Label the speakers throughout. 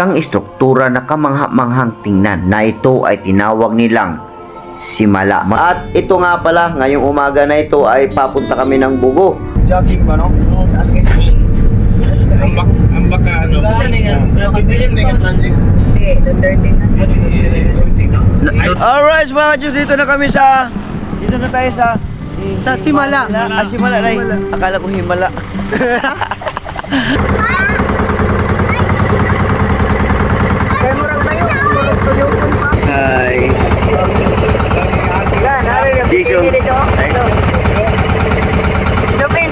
Speaker 1: Ang istruktura na kamangha-manghang tingnan na ito ay tinawag nilang Simala. At ito nga pala, ngayong umaga na ito ay papunta kami ng Bugo.
Speaker 2: Jogging ba, no?
Speaker 3: Oo, taas kayo.
Speaker 2: Ang baka, ano?
Speaker 3: Saan nga? Kapipilim na yung transit. Hindi, the 13 na.
Speaker 1: Alright mga Diyos, dito na kami sa... Dito na tayo sa...
Speaker 3: Simala.
Speaker 1: Simala na akala ko Himala. Hi. Jason.
Speaker 3: Zoom in.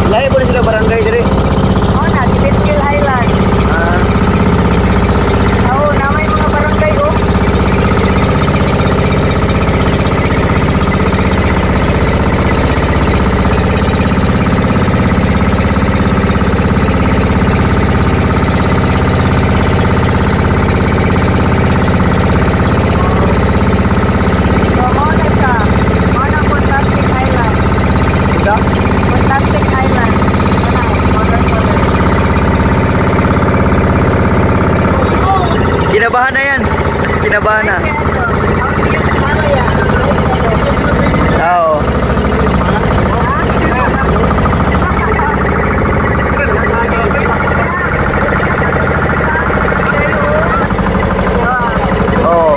Speaker 1: Lahi po na sila barangay dire.
Speaker 3: Oo na, di Betskill Highland. Oo, na may mga barangay, oh. Fantastic Island.
Speaker 1: Kinabahan na yan. Kinabahan na. Oo. Oo.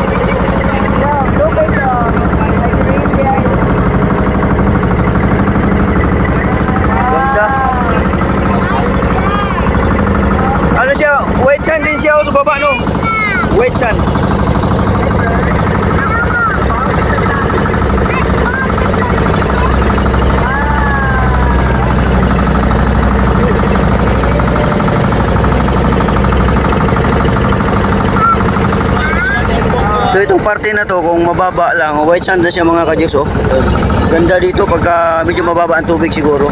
Speaker 1: Ganda. Ano siya? White sand din siya o sa baba, no? White sand. Itong parte na to, kung mababa lang, white sand na siya mga ka-Diyos, oh. Ganda dito pagka medyo mababa ang tubig siguro.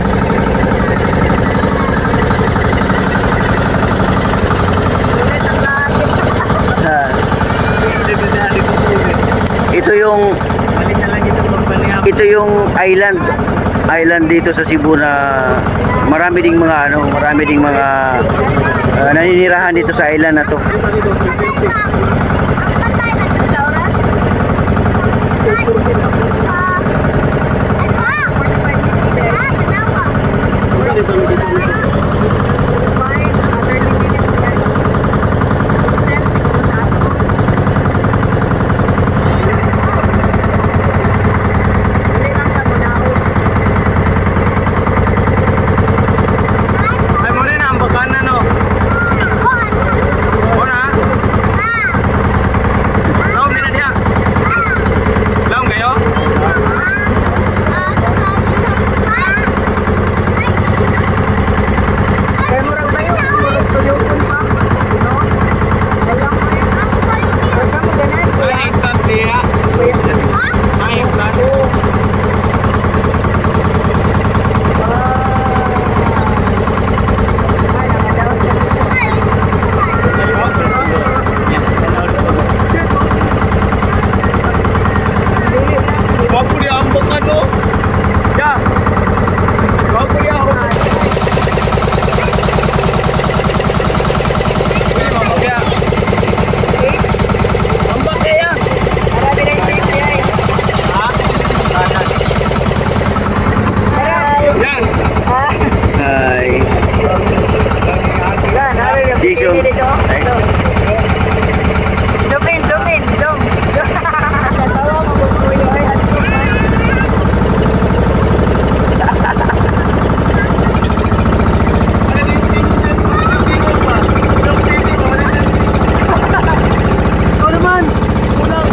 Speaker 1: Ah. Ito yung island dito sa Cebu na marami ding mga naninirahan dito sa island na to.
Speaker 2: Ay, muna na ang bakana, no? Muna? Laom din na diha. Laom kayo?
Speaker 3: Kaya murag ba yung tulog-tulog pa? No? Dalang mo yun. Huwag ka maganan.
Speaker 2: Ay, class niya. Ay, class. Wapo dia ang bakano. Ya. Wapo dia ang Pwede mamagya. Ang bakaya.
Speaker 3: Marami na yung face niya eh.
Speaker 2: Ha? Yan.
Speaker 1: Ay.
Speaker 3: Yan, nari yung
Speaker 1: Jason.
Speaker 3: pili dito. Zoom in, zoom in, zoom. Natawa mo kung kuya ay at
Speaker 2: Ikaw naman. Kulang.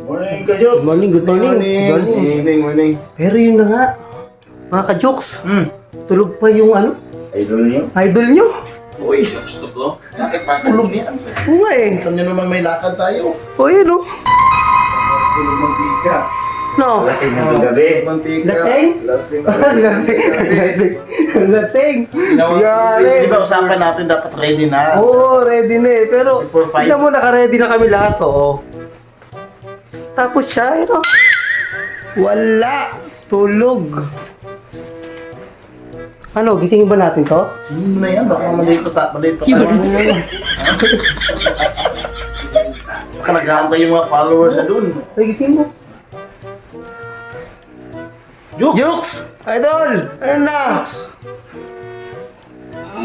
Speaker 4: Morning, Kajok.
Speaker 5: Good morning, good morning. Good morning.
Speaker 4: Morning.
Speaker 5: Pero yun na nga, mga ka-jokes, tulog pa yung ano,
Speaker 4: Idol niyo?
Speaker 5: idol nyo.
Speaker 4: Uy, stop lo. Bakit pa tulog niyan?
Speaker 5: Oo nga eh.
Speaker 4: Alam niyo naman may lakad tayo.
Speaker 5: O yun o.
Speaker 4: Tulog mantika.
Speaker 5: No.
Speaker 4: Lasing na gabi. Mantika.
Speaker 5: Lasing?
Speaker 4: Lasing.
Speaker 5: Lasing. Lasing.
Speaker 4: Di ba usapan natin dapat ready na?
Speaker 5: Oo, ready na eh. Pero,
Speaker 4: Before five.
Speaker 5: tignan mo, naka-ready na kami lahat, oo. Tapos siya, ano? Wala. Tulog. Ano, gisingin ba natin to?
Speaker 4: Sige mo na yan. Baka maliit pa tayo. Baka naghahantay yung mga followers na dun.
Speaker 5: Ay, gising mo.
Speaker 4: Jukes!
Speaker 5: Jukes! Idol! Ano na?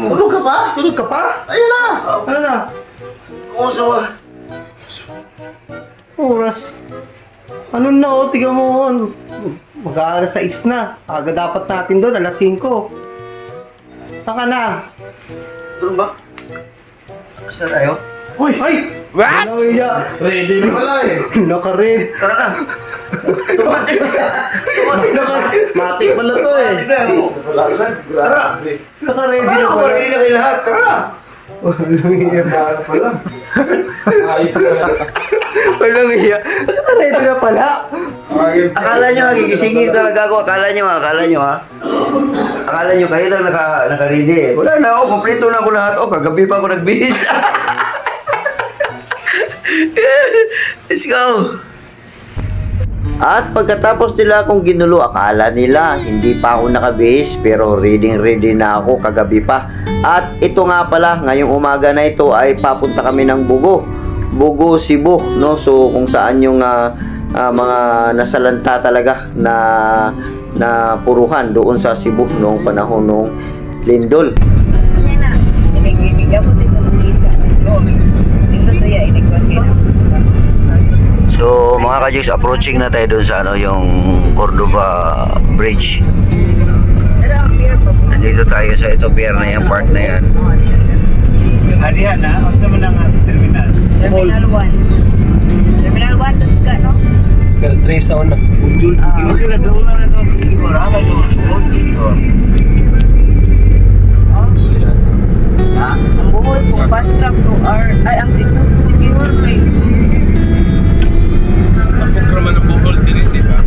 Speaker 4: Tulog ka ba?
Speaker 5: Tulog ka pa?
Speaker 4: Ayun na!
Speaker 5: Ano na?
Speaker 4: Uso.
Speaker 5: Oras. Ano na oh, tiga mo. Mag-aalas 6 na. Aga dapat natin doon, alas 5. Saan ka na?
Speaker 4: Tulog ba?
Speaker 5: Saan tayo? Uy! Ay! What? Ano iya?
Speaker 4: Ready na pala eh.
Speaker 5: Naka-red.
Speaker 4: Tara na. Matik pala to eh. Tara.
Speaker 5: Naka-ready na pala.
Speaker 4: Ready na kayo lahat. Tara na.
Speaker 5: Walang iya. Naka-ready na pala.
Speaker 1: Akala nyo, gigisingin talaga ako. Akala nyo ha. Akala nyo, kayo lang naka-ready eh. Wala na ako, kompleto na ako lahat. Oh, kagabi pa ako nagbihis. Let's go! At pagkatapos nila akong ginulo, akala nila hindi pa ako nakabihis, pero ready na ako kagabi pa. At ito nga pala, ngayong umaga na ito ay papunta kami ng Bugo, Cebu, no? So kung saan yung mga nasalanta talaga na puruhan doon sa Cebu noong panahon noong lindol.
Speaker 3: Inig-inig mo din mo kita. No. Ito to ya inig ko kaya.
Speaker 1: So mga kajiks, approaching na tayo dun sa ano, yung Cordova Bridge.
Speaker 3: Pero ang pier po.
Speaker 1: Nandito tayo sa ito pier na yan, part na yan.
Speaker 2: Hadihan na, unsa man ang terminal?
Speaker 3: Terminal 1. Terminal 1, that's ka, no?
Speaker 5: Pero 3 sa una.
Speaker 2: Hindi sila doon na daw sa Igor. Ako doon. Doon sa Igor.
Speaker 3: Oh. Ang buhol po, fast crab to our, ay, ang secure way.
Speaker 2: Pagkukraman ng bukol, tinisi ba?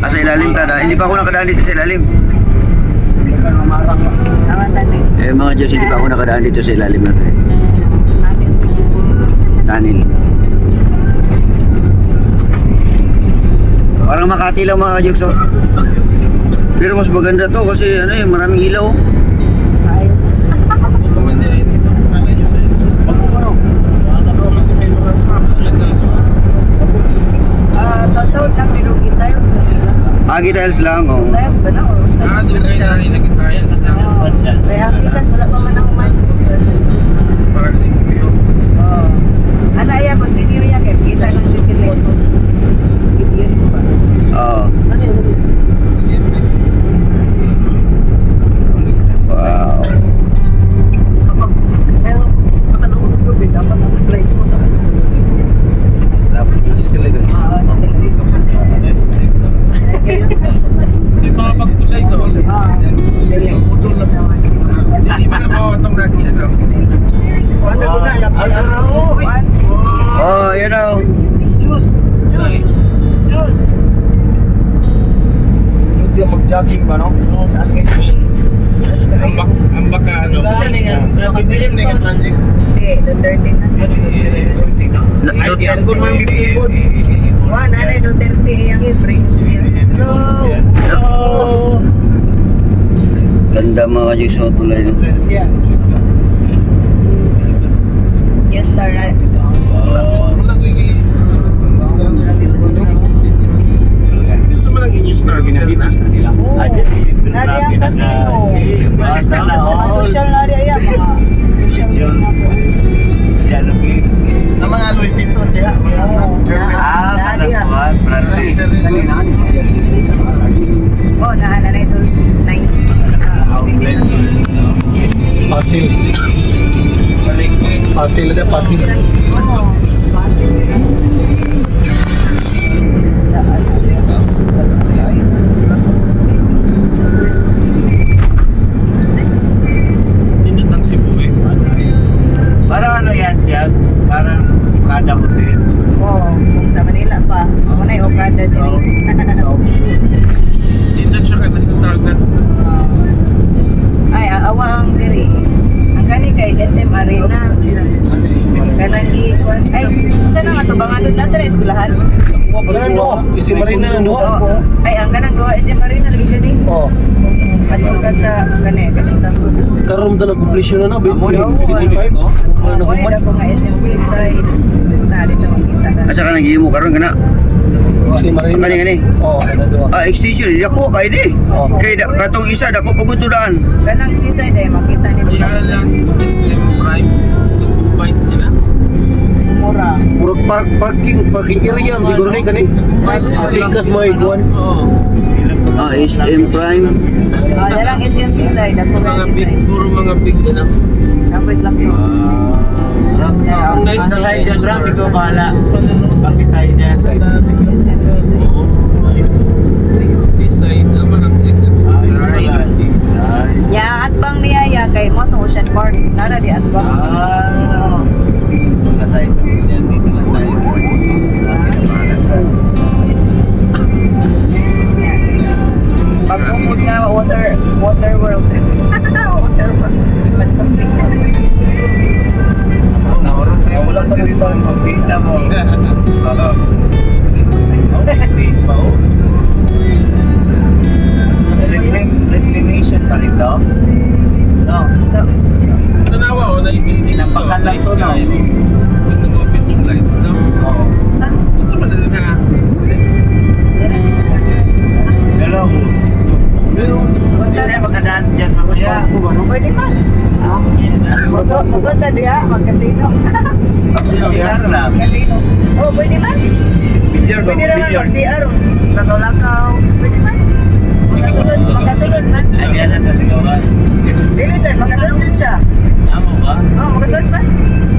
Speaker 1: Sa ilalim tada, hindi pa ako nakadaan dito sa ilalim.
Speaker 3: Ang tanay.
Speaker 1: Eh mga Diyos, hindi pa ako nakadaan dito sa ilalim na to eh. Tanil. Parang Makati lang mga Diyos, oh. Pero mas maganda to kasi ano eh, maraming ilaw.
Speaker 3: Ayos. Totoo na, pero tiles na nila.
Speaker 1: Agi tiles lang, oh.
Speaker 3: Tiles ba na? O, sa
Speaker 2: Doon kayo na rin nag-tiles na.
Speaker 3: kaya kitas, wala pa man ako man. Oh. Ano yan, mag-video yan, kaya kita ng sisilit. Video ko ba?
Speaker 1: Oo. Wow.
Speaker 5: Pero, matanong ko sa gabi, dapat nag-try ko sa
Speaker 3: Oo, sisilit.
Speaker 2: Hindi makapagtulay to.
Speaker 3: Oo, sisilit.
Speaker 2: Hindi man ako itong lagi ano.
Speaker 3: Ano ko na, lapan.
Speaker 1: Oh, yan oh.
Speaker 2: Juice! Juice! Juice!
Speaker 5: Hindi mag-jogging ba, no?
Speaker 3: Oo, taas kayo. Taas kayo.
Speaker 2: Ang baka ano.
Speaker 4: Saan nga? BBM na nga project.
Speaker 3: Hindi, Duterte na.
Speaker 2: Ay, di ang gunman bibigod.
Speaker 3: Wah, nanay Duterte yung friends niya.
Speaker 2: Oh!
Speaker 1: Ganda mga Diyos, oh, tulay no.
Speaker 3: Yes, star na.
Speaker 2: Sa malang inyong star ginahinas na nila.
Speaker 3: Oo, nari ang casino. Mga social na rin yan, mga social media po.
Speaker 4: Ang mga Louis Vuitton, di ha?
Speaker 3: Oo, nari yan. Oo, naana na ito. 9.
Speaker 5: Pasil. Pasil na pasil.
Speaker 3: Oo, pasil.
Speaker 2: Hindi ng Cebu eh.
Speaker 4: Parang ano yan siya? Parang kada hotel.
Speaker 3: Oo, kung sa Manila pa. Ako na yung Okada din.
Speaker 2: Hindi na siya kada sa target.
Speaker 3: Ay, awang diri. Ang kani kay SM Arena. Kanang ay, saan nga to? Bangalod na sa eskwelahan?
Speaker 5: Wala no. Isi Marina na no.
Speaker 3: Oo. Ay, ang kanang duha SM Arena lagi diri.
Speaker 5: Oh.
Speaker 3: Ato ka sa kanang
Speaker 5: Karon ta completion na na 2025. Ano
Speaker 3: Ano
Speaker 5: man?
Speaker 3: ko nga SMC side. Nali na makita ka.
Speaker 1: Asa ka nag-iimo karon kana?
Speaker 5: Isi Marina.
Speaker 1: Kani kani.
Speaker 5: Oh, ano do?
Speaker 1: Ah, extension, di ako kay di.
Speaker 5: Oh.
Speaker 1: Kay katong isa dako pagutudaan.
Speaker 3: Kanang seaside ay makita ni mo.
Speaker 2: Kaya lang SM Prime. Nag-combine sila.
Speaker 3: Mura.
Speaker 5: Puro parking area siguro ni kani. Likas mo iguan.
Speaker 2: Oo.
Speaker 1: Ah, SM Prime.
Speaker 3: Darang SMC side ako
Speaker 2: Mga
Speaker 3: nga
Speaker 2: big,
Speaker 3: side.
Speaker 2: puro mga big na.
Speaker 3: Kapit lang to.
Speaker 2: Ang nice na
Speaker 4: Tayo
Speaker 2: tayo
Speaker 4: dyan, Bram, ikaw
Speaker 2: star.
Speaker 4: bahala. Bakit tayo dyan?
Speaker 3: SMC side.
Speaker 2: Seaside naman ang SM Seaside.
Speaker 4: Seaside.
Speaker 3: Ya at bang niyaya kay mo to Ocean Park. Nara di at bang.
Speaker 4: Wala tayo sa Ocean. Dito na tayo sa Ocean.
Speaker 3: Pagpumod nga water world. Water world. Fantastic.
Speaker 4: Naurot na yung walang telephone. Magpita mo. Space pa oh. Reclamation pa rin to? No.
Speaker 3: So,
Speaker 2: Tanawa o, naipinigin
Speaker 4: Tinampakan lang to, no?
Speaker 2: Nag-open yung lights, no?
Speaker 4: Oo.
Speaker 2: Ba't sa madali na?
Speaker 3: direct gusto.
Speaker 4: Hello. Hindi tayo makadaan dyan mamaya.
Speaker 3: Pwede pa. Masod na diya, magkasino.
Speaker 4: Sila lang.
Speaker 3: Kasi Oh, pwede man.
Speaker 2: Bilyar ba?
Speaker 3: Pwede naman
Speaker 2: Bilyar.
Speaker 3: mag-CR. Lakaw-lakaw. Pwede man. Magasunod man.
Speaker 4: Ay, yan ang kasigawan.
Speaker 3: Dili sir, magasunod siya.
Speaker 4: Tama ba?
Speaker 3: Oh, magasunod man.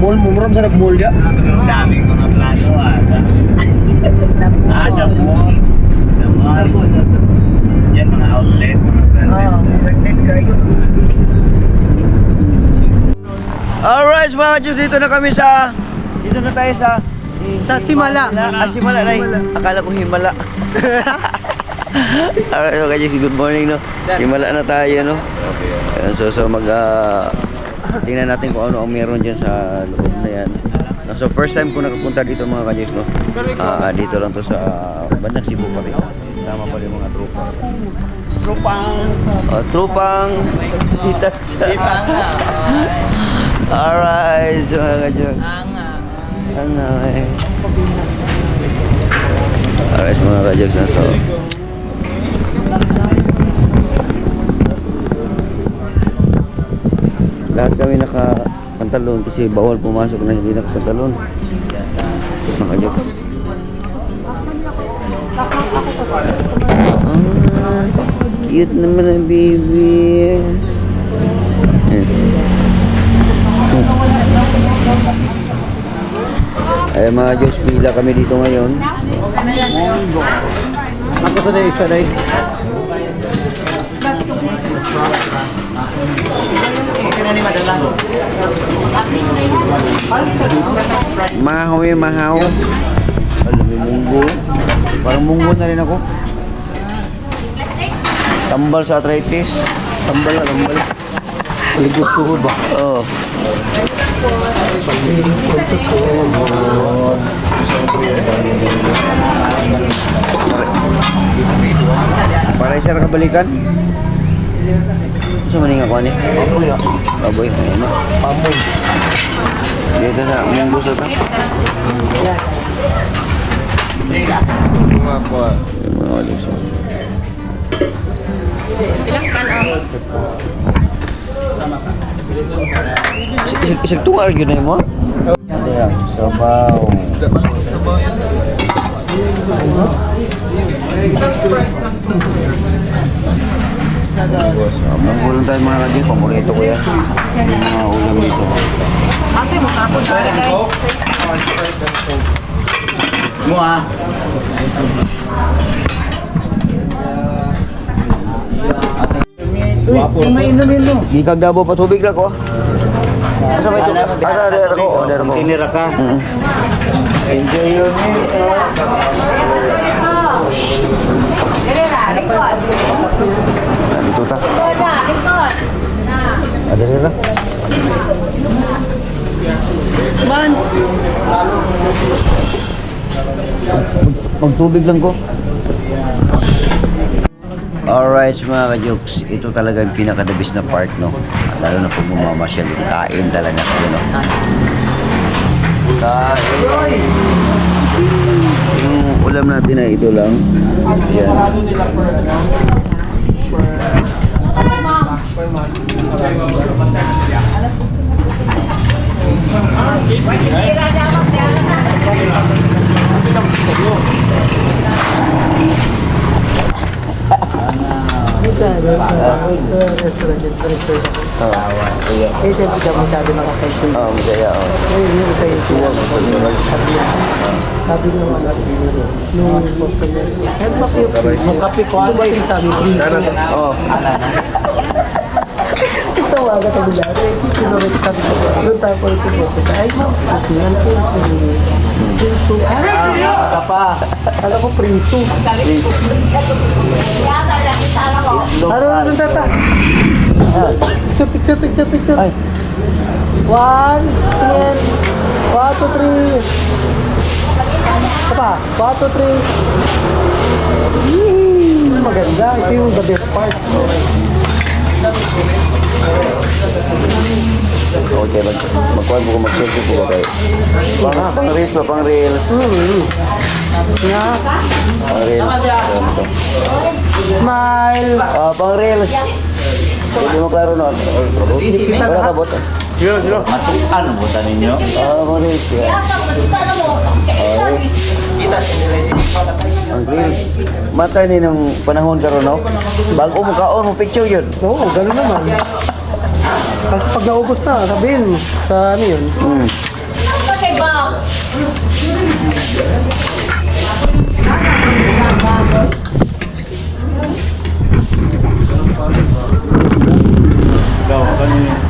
Speaker 5: Mall mo, maram sa nag-mall ya.
Speaker 4: Ang daming mga plano ata. The mall. The mall. Yan, mga outlet, mga
Speaker 3: Oh,
Speaker 4: branded.
Speaker 3: branded kayo.
Speaker 1: Alright mga Diyos, dito na tayo sa
Speaker 5: Simala.
Speaker 1: Simala na akala ko Himala. Alright mga Diyos, good morning no. Simala na tayo no. Ayan, so tingnan natin kung ano ang meron dyan sa loob na yan. So first time ko nakapunta dito mga Diyos no. Dito lang to sa bandang Cebu pa rin. Tama pa rin mga tropa. Trupang kita sa alright so mga Diyos. Alright mga Kajoks na so lahat kami naka-pantalon kasi bawal pumasok na hindi naka-pantalon mga Kajoks. Cute naman ang baby. Ay mga Diyos, pila kami dito ngayon.
Speaker 5: Ako sa isa na
Speaker 1: Mahaw eh, mahaw. Alam mo, munggo. Parang munggo na rin ako. Tambal sa arthritis.
Speaker 5: tambal. Ligot suhod ba?
Speaker 1: Oo. Para isa na kabalikan. Sa maning ako ni. Baboy. Ano?
Speaker 5: Pamoy.
Speaker 1: Dito sa munggo sa ta.
Speaker 5: Mga po.
Speaker 1: Mga alis. Isig tunga rin yun mo? Ayan, sabaw. Munggo lang tayo mga kajin, paborito ko yan. Mga ulam dito.
Speaker 3: Asa mo tapon na kay?
Speaker 4: Mo ah.
Speaker 5: Uy, mainumin mo.
Speaker 1: Gikag dabo pa tubig lang ko. Asa ba ito? Ada ko.
Speaker 4: Tinira ka. Enjoy your meal.
Speaker 1: Dito ta. Ada rin lang. Magtubig lang ko. Alright mga ka-jokes, ito talaga yung pinaka-the-best na part, no? Lalo na pag bumamasyal, kain talaga kayo, no? Kain. Yung ulam natin ay ito lang. Yan.
Speaker 5: Eh, siyempre ka masyado makakasin.
Speaker 1: Oo, masaya, oo.
Speaker 5: Ngayon, yung kayo siya. Sabi ng mga nung head back yung magkape ko. Ano ba yung sabi ko?
Speaker 1: Oo.
Speaker 5: Ito waga tayo dati. Sinurot sabi ko. Doon tayo po ito po. Ay, kusingan ko. Priso. Ah, pa. Alam ko priso. Ano tata? Picture. Ay. 1, 2, 3. Apa? 1, 2, 3. Maganda. Ito yung the best part.
Speaker 1: Okay, magkuhan po ko, mag-selfie po ko kayo. Pang-reels ba? Pang-reels.
Speaker 5: Nga.
Speaker 1: Pang-reels.
Speaker 5: Smile.
Speaker 1: Pang-reels. Hindi mo klaro na. Wala ka bot.
Speaker 4: Matukan mo sa ninyo?
Speaker 1: Oo, correct. Okay. Mata ni ng panahon karon no. Bago mo kaon mo picture yun.
Speaker 5: Oo, gano'n naman. Pag naubos na, sabihin sa ano yun.
Speaker 4: Ikaw, ano yun?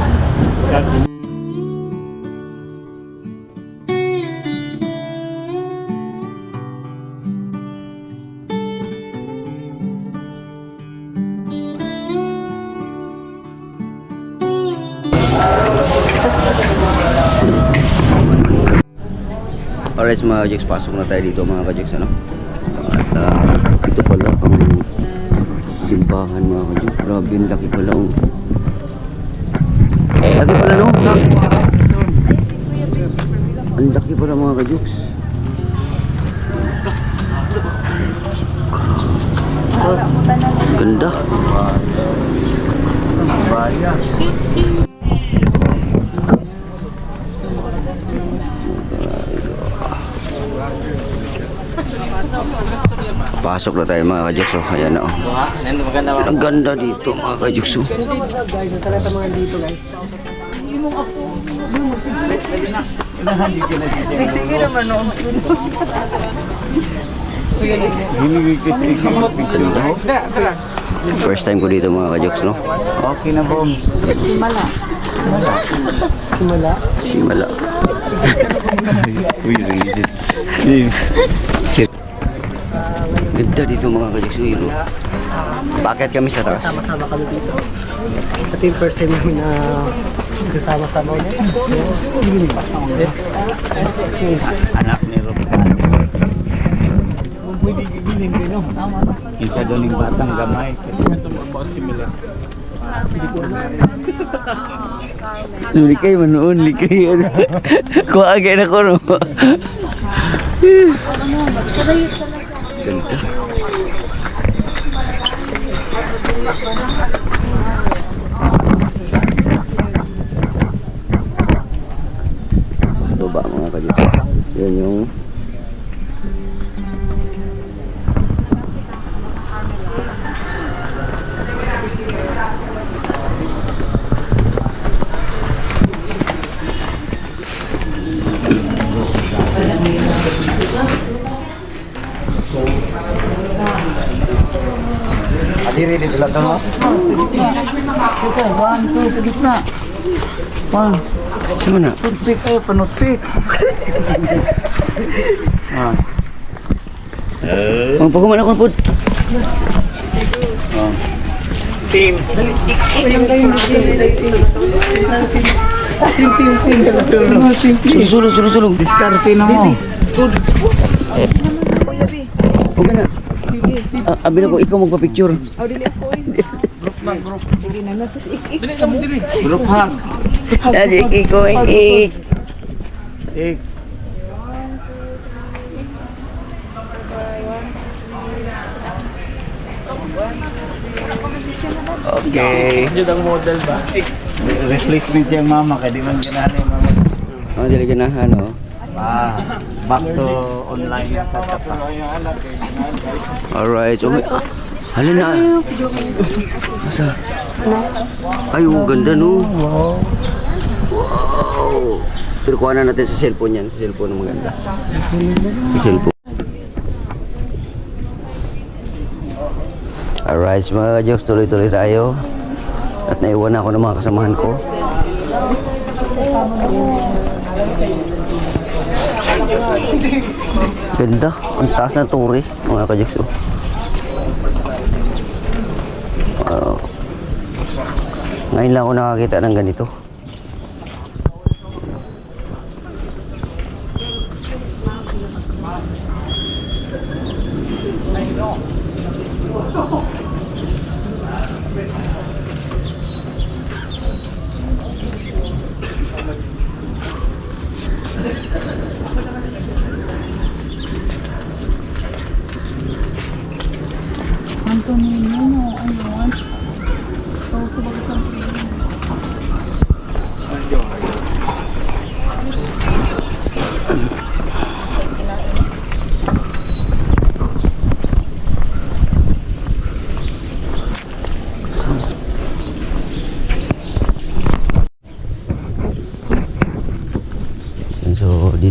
Speaker 1: Alright mga kajiks, pasok na tayo dito mga kajiks ano. At ito pala ang simbahan mga kajiks. Grabe, ang laki pala oh. Laki pala no? Ang laki pala mga kajiks. Ganda. Pasok na tayo mga kajiks oh. Ayan na oh. Ang ganda dito mga kajiks oh.
Speaker 5: Guys, natalata mga dito guys.
Speaker 3: Sige naman no.
Speaker 1: First time ko dito mga kajiks no.
Speaker 4: Okay na po.
Speaker 5: Simala.
Speaker 1: Simala. Ganda dito mga kajiks oh. Bakit kami sa taas?
Speaker 5: Sama-sama kami dito. Ito yung first time namin na kasama-sama ulit.
Speaker 4: Anak ni Roxanne. Kung pwede gibilin din no? Kinsa doon yung batang gamay.
Speaker 1: Likay manoon, likay. Kuha agay na ko no. Ganda. Baba mga kajiks. Yan yung
Speaker 4: Adiri din sila doon no?
Speaker 5: Ito, 1, 2, sa gitna. 1.
Speaker 1: sino na?
Speaker 5: Toothpick kayo, panutpick.
Speaker 1: Ang paguman ako po.
Speaker 4: Team.
Speaker 1: Sulong, sulong.
Speaker 4: Diskarte na mo.
Speaker 1: Huwag ka na. Abi na ko, ikaw magpa-picture.
Speaker 3: Oh, dili ako eh. Dili na nasa
Speaker 4: Group hug.
Speaker 1: Kasi ikaw,
Speaker 4: Eh.
Speaker 1: Okay.
Speaker 2: Yun ang model ba?
Speaker 4: Replacement yung mama kaya di man ganahan yung mama.
Speaker 1: Oh, dili ganahan oh.
Speaker 4: Back to online na sa tapa.
Speaker 1: Alright, so halin na. Asa? Ay, oh, ganda no. Wow. Pero kuha na natin sa cellphone yan. Sa cellphone na maganda. Sa cellphone. Alright, mga jokes, tuloy-tuloy tayo. At naiwan ako ng mga kasamahan ko. Ganda, ang taas na turi, mga ka-jokes. Ngayon lang ako nakakita ng ganito.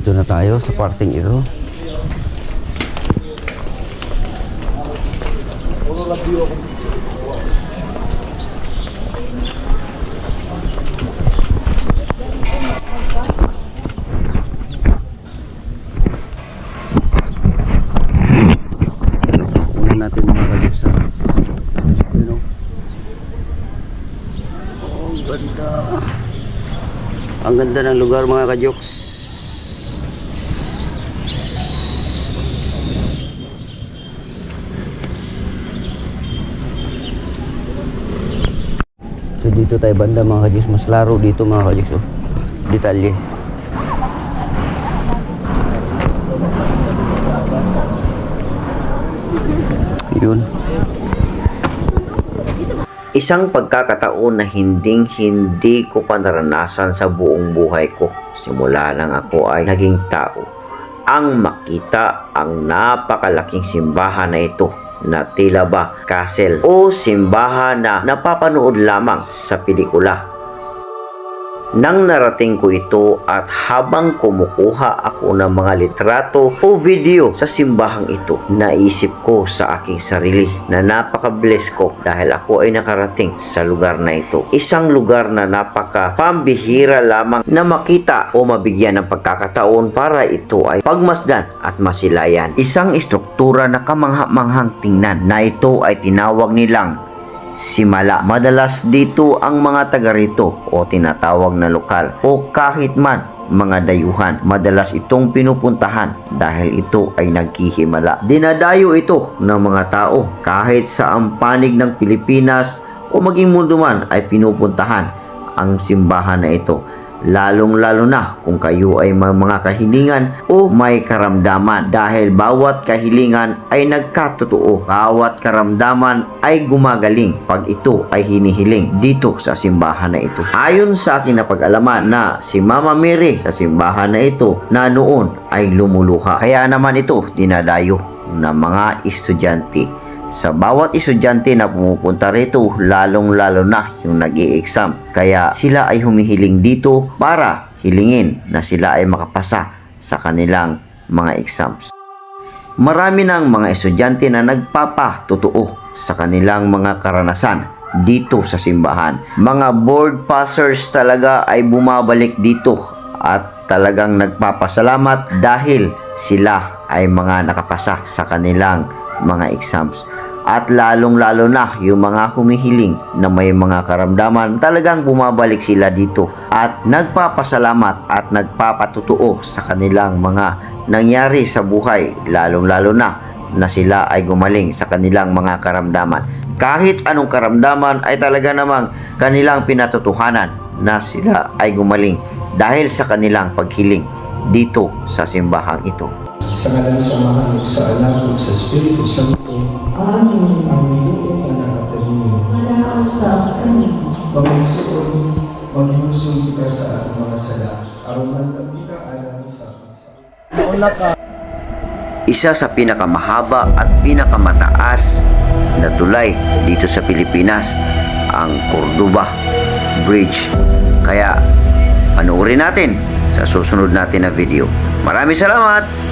Speaker 1: Nandito na tayo sa parting ito. Tingnan natin mga kalusa. Yun o. Oh, ang ganda. Ang ganda ng lugar mga kajoks. So dito tayo banda mga kajoks. Mas laro dito mga kajoks. Oh. Detalye. Yun. Isang pagkakataon na hindi ko pa naranasan sa buong buhay ko. Simula nang ako ay naging tao. Ang makita ang napakalaking simbahan na ito na tila ba castle o simbahan na napapanood lamang sa pelikula. Nang narating ko ito at habang kumukuha ako ng mga litrato o video sa simbahang ito, naisip ko sa aking sarili na napaka-bless ko dahil ako ay nakarating sa lugar na ito. Isang lugar na napaka-pambihira lamang na makita o mabigyan ng pagkakataon para ito ay pagmasdan at masilayan. Isang istruktura na kamangha-manghang tingnan na ito ay tinawag nilang Simala. Madalas dito ang mga taga rito o tinatawag na lokal o kahit man mga dayuhan. Madalas itong pinupuntahan dahil ito ay nagkihimala. Dinadayo ito ng mga tao kahit sa panig ng Pilipinas o maging mundo man ay pinupuntahan ang simbahan na ito. Lalong-lalo na kung kayo ay may mga kahilingan o may karamdaman dahil bawat kahilingan ay nagkatotoo. Bawat karamdaman ay gumagaling pag ito ay hinihiling dito sa simbahan na ito. Ayon sa akin na pag-alaman na si Mama Mary sa simbahan na ito na noon ay lumuluha. Kaya naman ito dinadayo ng mga estudyante. Sa bawat estudyante na pumupunta rito, lalong-lalo na yung nag-i-exam. Kaya sila ay humihiling dito para hilingin na sila ay makapasa sa kanilang mga exams. Marami ng mga estudyante na nagpapatotoo sa kanilang mga karanasan dito sa simbahan. Mga board passers talaga ay bumabalik dito at talagang nagpapasalamat dahil sila ay mga nakapasa sa kanilang mga exams. At lalong-lalo na yung mga humihiling na may mga karamdaman, talagang bumabalik sila dito at nagpapasalamat at nagpapatutuo sa kanilang mga nangyari sa buhay, lalong-lalo na sila ay gumaling sa kanilang mga karamdaman. Kahit anong karamdaman ay talaga namang kanilang pinatutuhanan na sila ay gumaling dahil sa kanilang paghiling dito sa simbahang ito.
Speaker 6: Sa ngalan sa Ama, sa Anak, at sa Espiritu Santo. Amen. Ang minuto ka nakatalinyo. Panginoon, maghinusun kita sa ating mga sala. Aruman at kita alam sa
Speaker 1: Isa sa pinakamahaba at pinakamataas na tulay dito sa Pilipinas, ang Cordoba Bridge. Kaya panoorin natin sa susunod natin na video. Maraming salamat!